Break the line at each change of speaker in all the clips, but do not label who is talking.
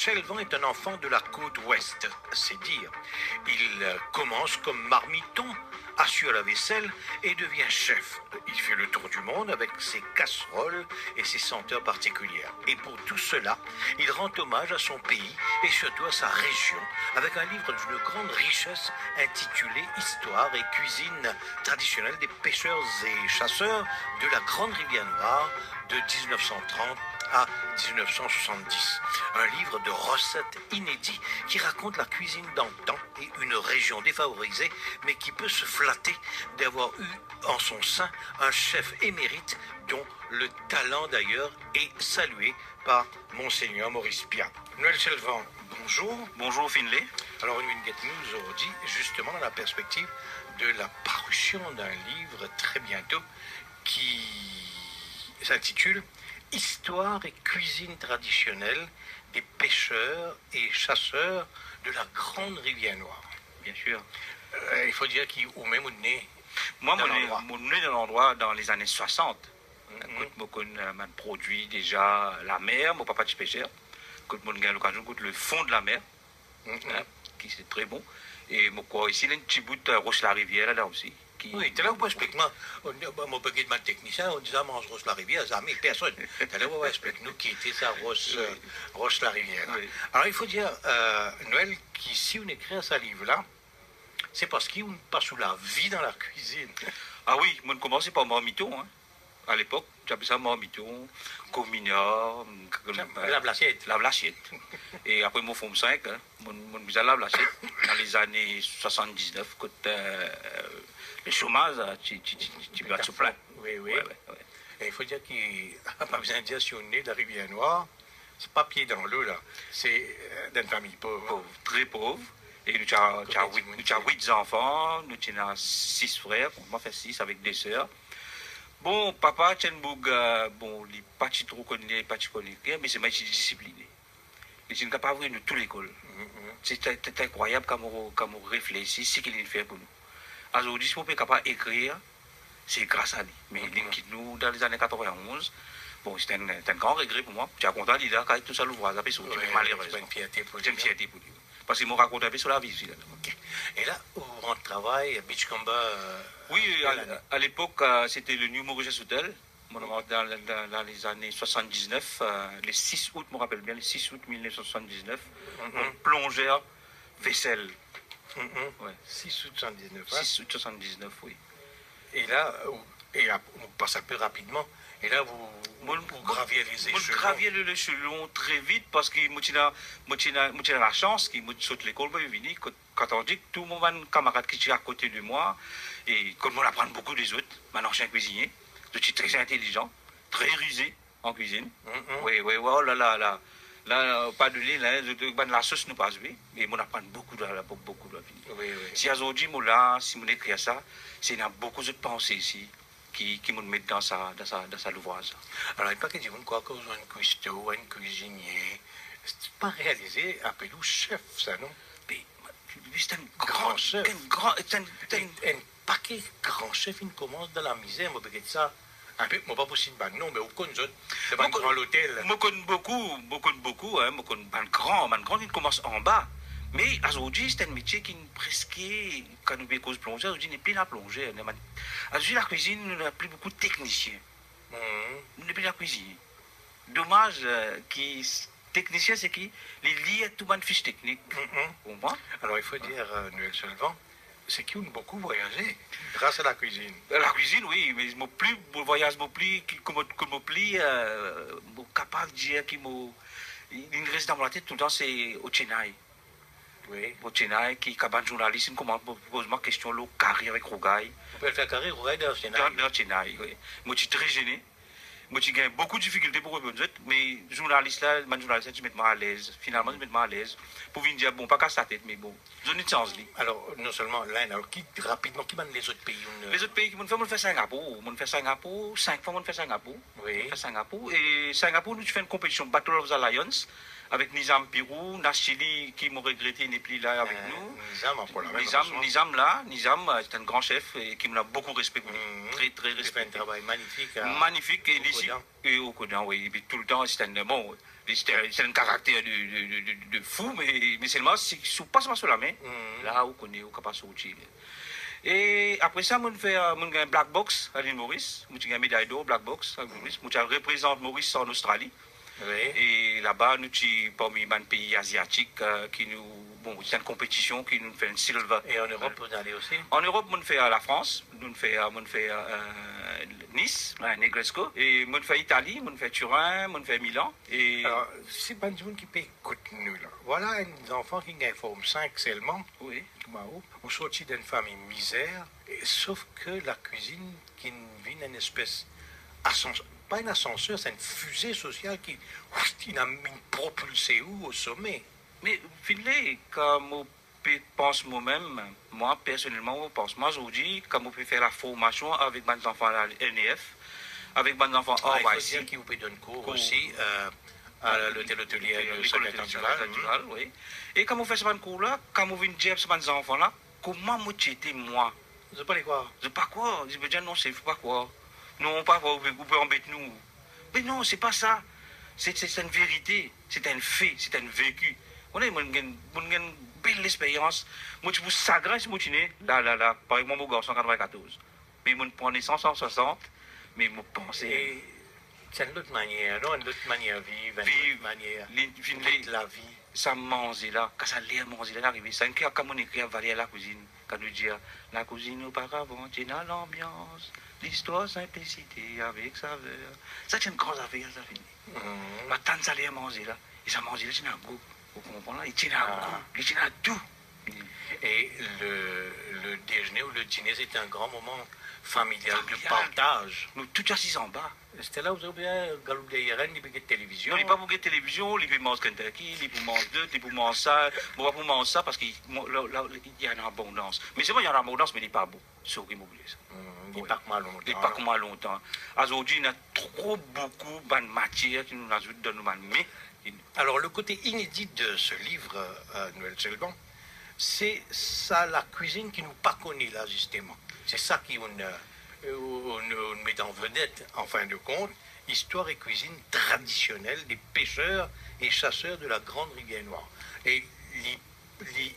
Chelvan est un enfant de la côte ouest, c'est dire. Il commence comme marmiton, assure la vaisselle et devient chef. Il fait le tour du monde avec ses casseroles et ses senteurs particulières. Et pour tout cela, il rend hommage à son pays et surtout à sa région avec un livre d'une grande richesse intitulé Histoire et cuisine traditionnelle des pêcheurs et chasseurs de la Grande Rivière Noire de 1930 à 1970. Un livre de recettes inédits qui raconte la cuisine d'antan et une région défavorisée, mais qui peut se flatter d'avoir eu en son sein un chef émérite dont le talent d'ailleurs est salué par Monseigneur Maurice Piat. Noël Chelvan, bonjour.
Bonjour Finlay.
Alors une Get News aujourd'hui, justement dans la perspective de la parution d'un livre très bientôt qui s'intitule Histoire et cuisine traditionnelle des pêcheurs et chasseurs de la Grande Rivière Noire.
Bien sûr.
Il faut dire où même on est.
Moi, je suis né dans l'endroit dans les années 60. Quand on produit déjà la mer, mon papa est pêcheur. Quand on a l'occasion de le fond de la mer, qui c'est très bon. Et moi, ici, il y a un petit bout de Roche-la-Rivière là aussi.
Oui, tu là où explique-moi, mon paquet de technicien, on disait mange Roche-la-Rivière, ça mais personne. Tu là où explique-nous qui était ça, Roche-la-Rivière. Oui. Alors il faut dire, Noël, qu'ici on écrit ce livre-là, c'est parce qu'on passe sous la vie dans la cuisine.
Ah oui, moi je commençais par marmiton, hein. À l'époque, j'appelais ça marmiton, comminard,
la blassiette.
La blassiette. Et après mon forme 5, hein, mon visage la blassiette, dans les années 79, quand le chômage, tu vas te plaindre.
Oui, oui. Ouais. Et il faut dire qu'il n'y a pas besoin de dire si on est de la Rivière Noire, c'est pas pied dans l'eau, là. C'est d'une famille pauvre.
Très pauvre. Et nous avons 8 enfants, nous avons 6 frères, on m'a fait 6 avec 2 sœurs. Bon, papa, bon, il n'est pas trop connu, pas connu, mais c'est moi qui suis discipliné. Il n'est pas capable de tout l'école. C'est incroyable quand on réfléchit ce qu'il fait pour nous. Aujourd'hui, si on est capable d'écrire, c'est grâce à lui. Mais il quitte nous dans les années 91. Bon, c'est un grand regret pour moi. Je suis content de dire que tout ça l'ouvrage, c'est malheureux.
C'est une fierté pour lui.
C'est une fierté pour lui. Parce qu'il m'a raconté un peu sur la vie.
Okay. Et là, où on travaille, Beachcomber.
Oui, à l'époque, c'était le New Mauritius Hotel. Dans les années 79, le 6 août, je me rappelle bien, le 6 août 1979, on plongeait vaisselle.
Ouais. 6 août 79.
6 août 79, oui.
Et là, on passe un peu rapidement. Et là, vous graviez les échelons.
Vous graviez les échelons très vite parce que moi, j'ai la chance que moi, je saute l'école, quand on dit que tout mon camarade qui est à côté de moi, et comme on apprend beaucoup des autres, maintenant je suis un cuisinier, je suis très intelligent, très rusé en cuisine. Oui, oh là. Là, pas de lait, là, la sauce nous passe, oui, mais on apprend beaucoup de la vie.
Oui.
Si aujourd'hui, là, si on écrit ça, c'est y a beaucoup de pensées ici qui nous mettent dans sa l'ouvrage.
Alors, il n'y a pas que des gens quoi, qu'on soit un cuistot, un cuisinier, c'est pas réalisé, appelez-vous chef, ça, non?
Mais c'est un grand chef. Un
paquet grand chef, il commence dans la misère, moi, peut-être ça. Un peu, moi, pas possible, non, mais au con, c'est pas un grand hôtel.
Moi, connais beaucoup, hein, moi, connais un grand, il commence en bas. Mais aujourd'hui, c'est un métier qui est presque, quand nous avons cause plongée, aujourd'hui, n'est plus la plongée. Aujourd'hui, la cuisine, nous n'a plus beaucoup de techniciens. Nous n'a plus la cuisine. Dommage, technicien, c'est qui? Les liés à tout le monde fiche technique.
Alors, il faut dire, Noël Chelvan, c'est qu'ils ont beaucoup voyagé grâce à la cuisine.
La cuisine, oui, mais je voyage capable de dire qu'il me reste dans ma tête tout le temps, c'est au Chennai.
Oui.
Au Chennai, qui est un journaliste, il me pose ma question, le carré avec Rougaï.
On peut faire carré Rougaï dans Chennai.
Dans Chennai, oui. Moi, je suis très gêné. Moi, j'ai gagné beaucoup de difficultés pour répondre, mais journaliste là, je mets à l'aise. Finalement, je mets à l'aise. Pour venir dire, bon, pas qu'à sa tête, mais bon, je n'ai de chance.
Alors, non seulement l'Inde, alors rapidement, qui mène les autres pays?
Les autres pays, on fait Singapour. On fait Singapour, 5 fois, on fait Singapour.
Oui.
On fait Singapour. Et Singapour, nous faisons une compétition Battle of the Lions avec Nizam Pirou, Nachili, qui m'ont regretté, n'est plus là avec nous.
Nizam, encore la même
Nizam là, Nizam, c'est un grand chef et qui m'a beaucoup respecté. Très, très respecté.
Il fait un travail magnifique.
Magnifique, et ici, et au Kodan, oui. Et puis, tout le temps, c'est un caractère de fou, mais seulement, si pas seulement sur la main, là, on connaît, on capable de sortir. Et après ça, on fait un black box à l'île Maurice. On a une médaille d'or black box à l'île Maurice. On représente Maurice en Australie.
Oui.
Et là-bas, nous sommes parmi les pays asiatiques qui nous. Bon, c'est une compétition qui nous fait un silver.
Et en Europe, vous allez aussi?
En Europe, on fait la France, on fait Nice, Negresco, et on fait Italie, on fait Turin, on fait Milan. Et...
Alors, c'est pas du monde qui peut écouter nous, là. Voilà un enfant qui a forme 5 seulement.
Oui.
On sortit d'une famille misère, sauf que la cuisine qui vit une espèce ascenseur, pas un ascenseur, c'est une fusée sociale qui a propulsé au sommet.
Mais Finlay, comme je pense moi-même, moi personnellement, je pense, moi aujourd'hui, comme on peut faire la formation avec mes enfants à l'NEF, avec mes enfants hors
il faut dire qu'il vous peut donner cours aussi à l'hôtel hôtelier de Saint-Antoine.
Oui. Et quand on fait ce cours-là, quand on vient dire à mes enfants-là, comment moi j'étais moi?
Je ne sais pas quoi.
Je ne sais pas quoi. Je peux dire non, c'est pas quoi. Non, pas quoi, vous pouvez embêter nous. Mais non, c'est pas ça. C'est une vérité, c'est un fait, c'est un vécu. On a une belle expérience. Moi, je vous sagre si vous tenez, là, par exemple, mon garçon 94. Mais je prends naissance en 60, mais je pense.
C'est une autre manière, non? Une autre manière de vivre, une autre manière de la vie.
Ça mange là, quand ça l'air manger là, arrivé. C'est un cœur comme on écrit à Valérie à la cuisine. Quand nous dit la cuisine auparavant, c'est dans l'ambiance, l'histoire, simplicité, avec saveur. Ça, c'est une grande affaire, ça finit. La tante, ça l'air manger là. Et ça mange là, c'est un goût. Vous comprenez? Il tient à goût, il tient à tout.
Et le déjeuner ou le dîner, c'est un grand moment familial de partage.
Nous, tout assis en bas.
C'était là où vous avez bien galop de Yeren, il y a télévision.
Non, il n'y a pas pour la télévision, il peut manger Kentucky, il peut manger deux, il peut manger ça. Bon, pas pour manger ça parce qu'il y a une abondance. Mais c'est vrai, il y a une abondance, mais il n'est pas beau. C'est horrible, ça.
Il n'est pas comme à longtemps.
Il n'est pas comme à longtemps. Aujourd'hui, il y a trop beaucoup de matière qui nous ajoute dans nos mains.
Alors, le côté inédit de ce livre, Noël Selban, c'est ça, la cuisine qui nous pas connaît là, justement. C'est ça qui on met en vedette, en fin de compte, histoire et cuisine traditionnelle des pêcheurs et chasseurs de la Grande Rivière Noire. Et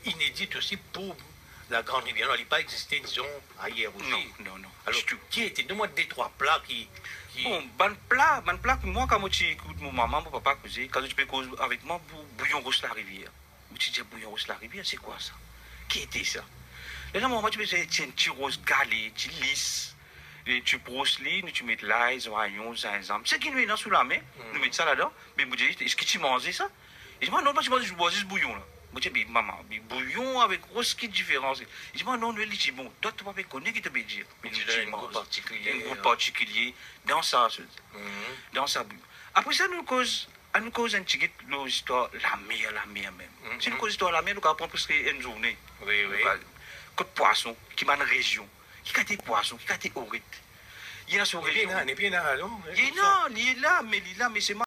l'inédit aussi pour la Grande Rivière Noire, il n'a pas existé, disons, ailleurs aussi.
Non.
Alors, qui était, donne-moi des trois plats qui...
Bon, ban plat, moi, quand je écoute mon maman, mon papa causer, quand je peux causer avec moi, bouillon rouge la rivière. Je dis, bouillon rouge la rivière, c'est quoi ça? Qui était ça? Et là, moi, tu peux dire, tiens, tu roses galé, tu lisses, tu brosses les, tu mets l'ail, oignons, gingembre. C'est qui nous est dans sous la main, nous mettons ça là-dedans. Mais je dis, est-ce que tu manges ça? Et je dis, non, pas tu manges, je bois juste bouillon là. Je dis, maman, bouillon avec rose qui différence. Il dit, non, lui, il dit, bon, toi, tu ne peux pas connaître qui te peut dire.
Mais tu donnes un goût particulier.
Un goût particulier dans ça, dans sa bouillon. Après ça, nous cause un petit peu l'histoire, la mer même. Si nous cause l'histoire la mer, nous apprend presque une journée.
Oui.
Que de poissons qui m'a une région, qui a des poissons, qui a des orites. Il y a sur région.
Il est là, non?
Il est là, mais c'est